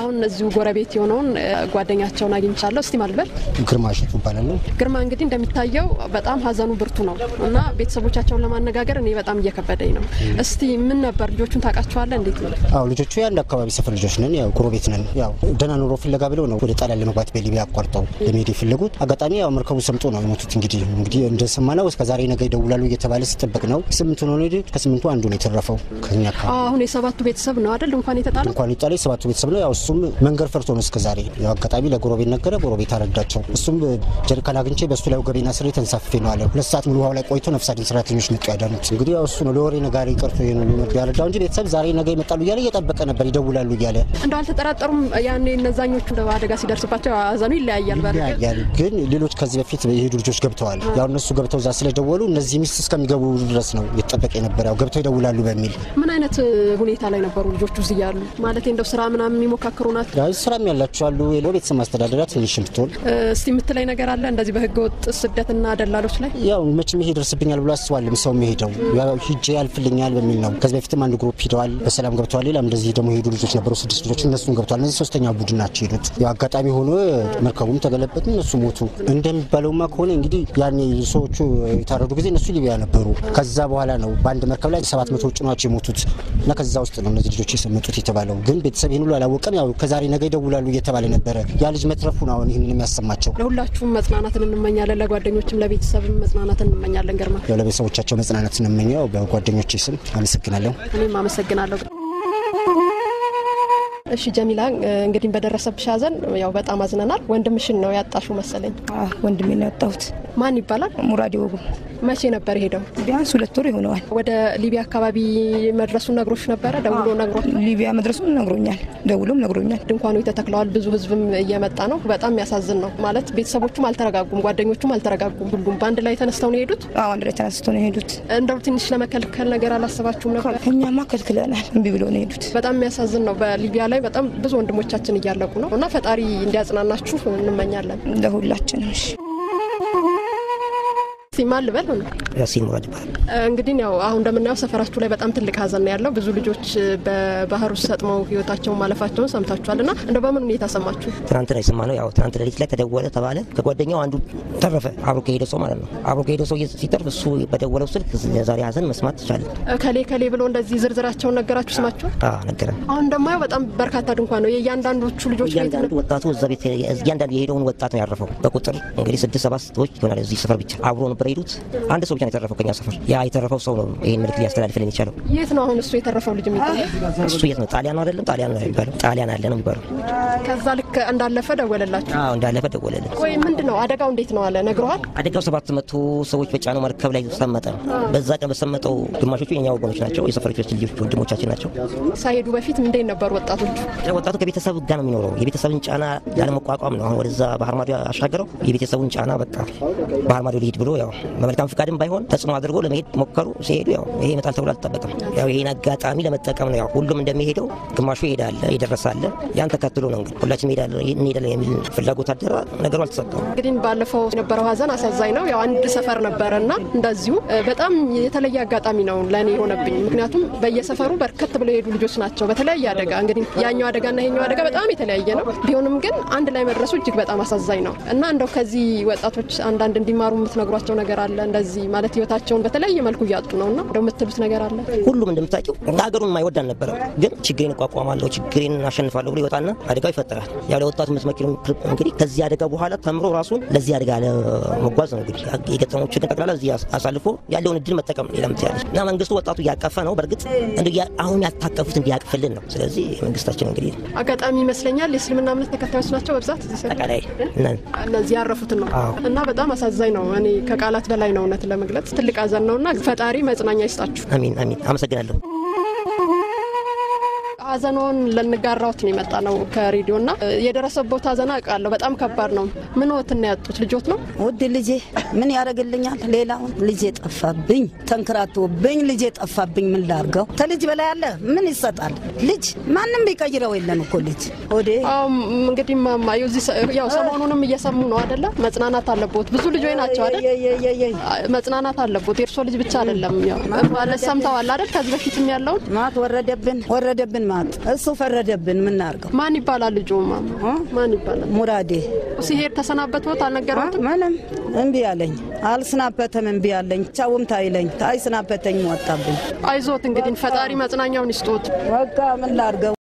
አሁን እዚሁ ጎረቤት የሆነውን ጓደኛቸውን አግኝቻለሁ። እስቲ ማልበል ግርማሽቱ ይባላል። ግርማ እንግዲህ እንደሚታየው በጣም ሀዘኑ ብርቱ ነው እና ቤተሰቦቻቸውን ለማነጋገር እኔ በጣም እየከበደኝ ነው። እስቲ ምን ነበር ልጆቹን ታውቃቸዋለህ? እንዴት ነው? አዎ ልጆቹ የአንድ አካባቢ ሰፈር ልጆች ነን። ያው ጎረቤት ነን። ያው ደህና ኑሮ ፍለጋ ብለው ነው ወደ ጣሊያን ለመግባት በሊቢያ አቋርጠው ለመሄድ የፈለጉት። አጋጣሚ ያው መርከቡ ሰምጦ ነው የሞቱት። እንግዲህ እንደሰማነው እስከ ዛሬ ነገ ይደውላሉ እየተባለ ሲጠበቅ ነው 8 ነው ነው ከ8ቱ አንዱ ነው የተረፈው ከኛ አካባቢ። አሁን የሰባቱ ቤተሰብ ነው አይደል? እንኳን የጣለው የሰባቱ ቤተሰብ ነው። ያው እሱም መንገር ፈርቶ ነው እስከ ዛሬ። ያው አጋጣሚ ለጎረቤት ነገረ፣ ጎረቤት አረዳቸው። እሱም ጀሪካን አግኝቼ በሱ ላይ ወገቤና ስሬ ተንሳፍፌ ነው አለ። 2 ሰዓት ሙሉ ውሃው ላይ ቆይቶ ነፍስ አድን ሰራተኞች መጡ ያዳኑት። እንግዲህ ያው እሱ ነው ለወሬ ነጋሪ ቀርቶ የሆነ ያረዳው እንጂ ቤተሰብ ዛሬ ነገ ይመጣሉ እያለ እየጠበቀ ነበር፣ ይደውላሉ እያለ። እንደው አልተጠራጠሩም? ያኔ እነዛኞቹ አደጋ ሲደርስባቸው አዘኑ ይለያያል ግን ሌሎች ከዚህ በፊት የሄዱ ልጆች ገብተዋል። ያው እነሱ ገብተው ዛ ስለደወሉ እነዚህ ሚስት እስከሚገቡ ድረስ ነው እየተጠበቀ ነበር። ያው ገብተው ይደውላሉ በሚል። ምን አይነት ሁኔታ ላይ ነበሩ ልጆቹ እዚህ ያሉ? ማለት እንደው ስራ ምናምን የሚሞካከሩ ናቸው? ያው ስራም ያላቸው አሉ። ቤተሰብ ማስተዳደሪያ ትንሽ ብትሆን። እስቲ የምትለኝ ነገር አለ እንደዚህ በህገ ወጥ ስደትና ደላሎች ላይ? ያው መቼም ይሄ ይደርስብኛል ብሎ አስባለም ሰው የሚሄደው ያው ሂጄ ያልፍልኛል በሚል ነው። ከዚህ በፊትም አንድ ግሩፕ ሄደዋል፣ በሰላም ገብተዋል። ሌላም እንደዚህ ደግሞ ሄዱ ልጆች ነበሩ 6 ልጆች፣ እነሱም ገብተዋል። እነዚህ ሶስተኛ ቡድን ናቸው ሄዱት። ያው አጋጣሚ ሆኖ መርከቡም ተገለበጠ፣ እነሱ ሞቱ። እንደሚባለውማ ከሆነ እንግዲህ ያኔ ሰዎቹ የታረዱ ጊዜ እነሱ ሊቢያ ነበሩ። ከዛ በኋላ ነው በአንድ መርከብ ላይ 700 ውጭ ናቸው የሞቱት እና ከዛ ውስጥ ነው እነዚህ ልጆች የሰመጡት የተባለው። ግን ቤተሰብ ይሄን ሁሉ አላወቀም። ያው ከዛሬ ነገ ይደውላሉ እየተባለ ነበረ። ያ ልጅ መትረፉ ነው አሁን ይሄንን የሚያሰማቸው። ለሁላችሁም መጽናናትን እንመኛለን፣ ለጓደኞችም ለቤተሰብም መጽናናትን እንመኛለን። ገርማ ያው ለቤተሰቦቻቸው መጽናናትን እንመኛው በጓደኞቼ ስም አመሰግናለሁ። እኔም አመሰግናለሁ። እሺ ጀሚላ እንግዲህ በደረሰብሽ ሀዘን ያው በጣም አዝነናል። ወንድምሽን ነው ያጣሽው መሰለኝ? ወንድሜ ነው ያጣሁት። ማን ይባላል? ሙራዲ ወጉ። መቼ ነበር ሄደው? ቢያንስ 2 ወር ይሆነዋል። ወደ ሊቢያ አካባቢ መድረሱን ነግሮሽ ነበረ? ደውሎ ነግሮት? ሊቢያ መድረሱን ነግሮኛል፣ ደውሎም ነግሮኛል። ድንኳኑ ተተክለዋል፣ ብዙ ህዝብም እየመጣ ነው። በጣም ያሳዝን ነው ማለት ቤተሰቦቹም አልተረጋጉም፣ ጓደኞቹም አልተረጋጉም። ሁሉም በአንድ ላይ ተነስተው ነው የሄዱት? አዎ አንድ ላይ ተነስተው ነው የሄዱት። እንደው ትንሽ ለመከልከል ነገር አላሰባችሁም ነበር? እኛማ ከልክለናል፣ እምቢ ብሎ ነው የሄዱት። በጣም የሚያሳዝን ነው። በሊቢያ ላይ በጣም ብዙ ወንድሞቻችን እያለቁ ነው እና ፈጣሪ እንዲያጽናናችሁ እንመኛለን ለሁላችንም። እሺ ሲማል በል ነው ያሲን ሙራድ ይባላል። እንግዲህ ያው አሁን እንደምናየው ሰፈራችሁ ላይ በጣም ትልቅ ሀዘን ነው ያለው። ብዙ ልጆች በባህር ውስጥ ሰጥመው ህይወታቸውን ማለፋቸውን ሰምታችኋልና እንደው በምን ሁኔታ ሰማችሁ? ትናንት ላይ ሰማነው። ያው ትናንት ሌሊት ላይ ተደወለ ተባለ። ከጓደኛው አንዱ ተረፈ፣ አብሮ ከሄደ ሰው ማለት ነው። አብሮ ከሄደ ሰው ሲተርፍ እሱ በደወለው ስልክ የዛሬ ሀዘን መስማት ተቻለ። ከሌ ብሎ እንደዚህ ዝርዝራቸውን ነገራችሁ? ስማችሁ? ነገረን። አሁን እንደማየው በጣም በርካታ ድንኳን ነው የእያንዳንዶቹ ልጆች ቤት ነው። ወጣቱ እዛ ቤት እያንዳንዱ የሄደውን ወጣት ነው ያረፈው። በቁጥር እንግዲህ 6-7 ሰዎች ይሆናል እዚህ ሰፈር ብቻ አብሮ ነበር ሄዱት። አንድ ሰው ብቻ ነው የተረፈው ከኛ ሰፈር። ያ የተረፈው ሰው ነው ይሄን መልእክት ሊያስተላልፍልን የቻለው። የት ነው አሁን እሱ የተረፈው ልጅ የሚገኘው? እሱ የት ነው? ጣሊያን ነው አይደለም? ጣሊያን ነው የሚባለው። ጣሊያን አለ ነው የሚባለው። ከዛ ልክ እንዳለፈ ደወለላችሁ? አዎ እንዳለፈ ደወለልን። ቆይ ምንድነው አደጋው? እንዴት ነው አለ ነግረዋል? አደጋው 700 ሰዎች በጫነው መርከብ ላይ ሰመጠ። በዛ ቀን በሰመጠው ግማሾቹ የኛ ወገኖች ናቸው፣ የሰፈሮች ልጆች ወንድሞቻችን ናቸው። ሳይሄዱ በፊት እንዴት ነበሩ ወጣቶቹ? ወጣቱ ከቤተሰብ ጋር ነው የሚኖረው። የቤተሰብን ጫና ያለመቋቋም ነው አሁን ወደዛ ባህር ማዶ አሻገረው። የቤተሰቡን ጫና በቃ ባህር ማዶ ሊሄድ ብሎ ያው በመልካም ፍቃድም ባይሆን ተጽዕኖ አድርጎ ለመሄድ ሞከሩ። ሲሄዱ ያው ይሄ ይመጣል ተብሎ አልተጠበቀም። ያው ይሄን አጋጣሚ ለመጠቀም ነው። ያው ሁሉም እንደሚሄደው ግማሹ ይሄዳል፣ ይደረሳል። ያን ተከትሎ ነው እንግዲህ ሁላችንም እንሄዳለን የሚል ፍላጎት አደረ። ነገሩ አልተሳካም። እንግዲህ ባለፈው የነበረው ሀዘን አሳዛኝ ነው። ያው አንድ ሰፈር ነበርና እንደዚሁ በጣም የተለየ አጋጣሚ ነው ለኔ የሆነብኝ። ምክንያቱም በየሰፈሩ በርከት ብለው የሄዱ ልጆች ናቸው በተለያየ አደጋ። እንግዲህ ያኛው አደጋና ይሄኛው አደጋ በጣም የተለያየ ነው። ቢሆንም ግን አንድ ላይ መድረሱ እጅግ በጣም አሳዛኝ ነው እና እንደው ከዚህ ወጣቶች አንዳንድ እንዲማሩ የምትነግሯቸው ነገር አለ? እንደዚህ ማለት ህይወታቸውን በተለያየ መልኩ እያጡ ነውና እንደው የምትሉት ነገር አለ? ሁሉም እንደምታውቂው ሀገሩን የማይወድ አልነበረም። ግን ችግሬን እቋቋማለሁ፣ ችግሬን አሸንፋለሁ ብሎ ይወጣና አደጋው ይፈጠራል። ያው ለወጣቱ የምትመክሪው እንግዲህ ከዚህ አደጋ በኋላ ተምሮ ራሱን ለዚህ አደጋ ለመጓዝ ነው። እንግዲህ የገጠመው ችግር ጠቅላላ እዚህ አሳልፎ ያለውን እድል መጠቀም ለምትያለሽ እና መንግስቱ ወጣቱ እያቀፈ ነው። በእርግጥ አሁን ያልታቀፉት እንዲያቅፍልን ነው። ስለዚህ መንግስታችን እንግዲህ አጋጣሚ ይመስለኛል የእስልምና እምነት ተከታዮች ናቸው በብዛት ተቃላይ እነዚህ ያረፉትን ነው እና በጣም አሳዛኝ ነው። እኔ ከቃላት በላይ ነው እውነት ለመግለጽ ትልቅ ሀዘን ነውና ፈጣሪ መጽናኛ ይስጣችሁ። አሚን አሚን። አመሰግናለሁ። ሀዘኑን ለንጋራውት ነው የመጣ ነው ከሬዲዮና የደረሰበት ሀዘን አውቃለሁ። በጣም ከባድ ነው። ምን ወጥና ያጡት ልጆት ነው? ውድ ልጄ ምን ያደርግልኛል? ሌላውን ልጄ ጠፋብኝ፣ ተንከራቶብኝ ልጄ ጠፋብኝ። ምን ላርገው? ተልጅ በላይ አለ ምን ይሰጣል? ልጅ ማንም ቢቀይረው የለም እኮ ልጅ ወዴ። እንግዲህ ማማ ያው ሰሞኑንም እየሰሙ ነው አይደለ? መጽናናት አለበት። ብዙ ልጆች ናቸው አይደል? መጽናናት አለበት። የእርሶ ልጅ ብቻ አይደለም። ያው ማለት ሰምተዋል አይደል? ከዚህ በፊትም ያለውን ማት ወረደብን ማጥ እሱ ፈረደብን ምን እናርገው ማን ይባላል ልጁ ማማ ማን ይባላል ሙራዴ ሲሄድ ተሰናበተውት አልነገረውም ምንም እምቢ አለኝ አልስናበተም እምቢ አለኝ ቻውም ታይለኝ ታይስናበተኝ ወጣብኝ አይዞት እንግዲህ ፈጣሪ መጽናኛውን ይስጦት በቃ ምን ላርገው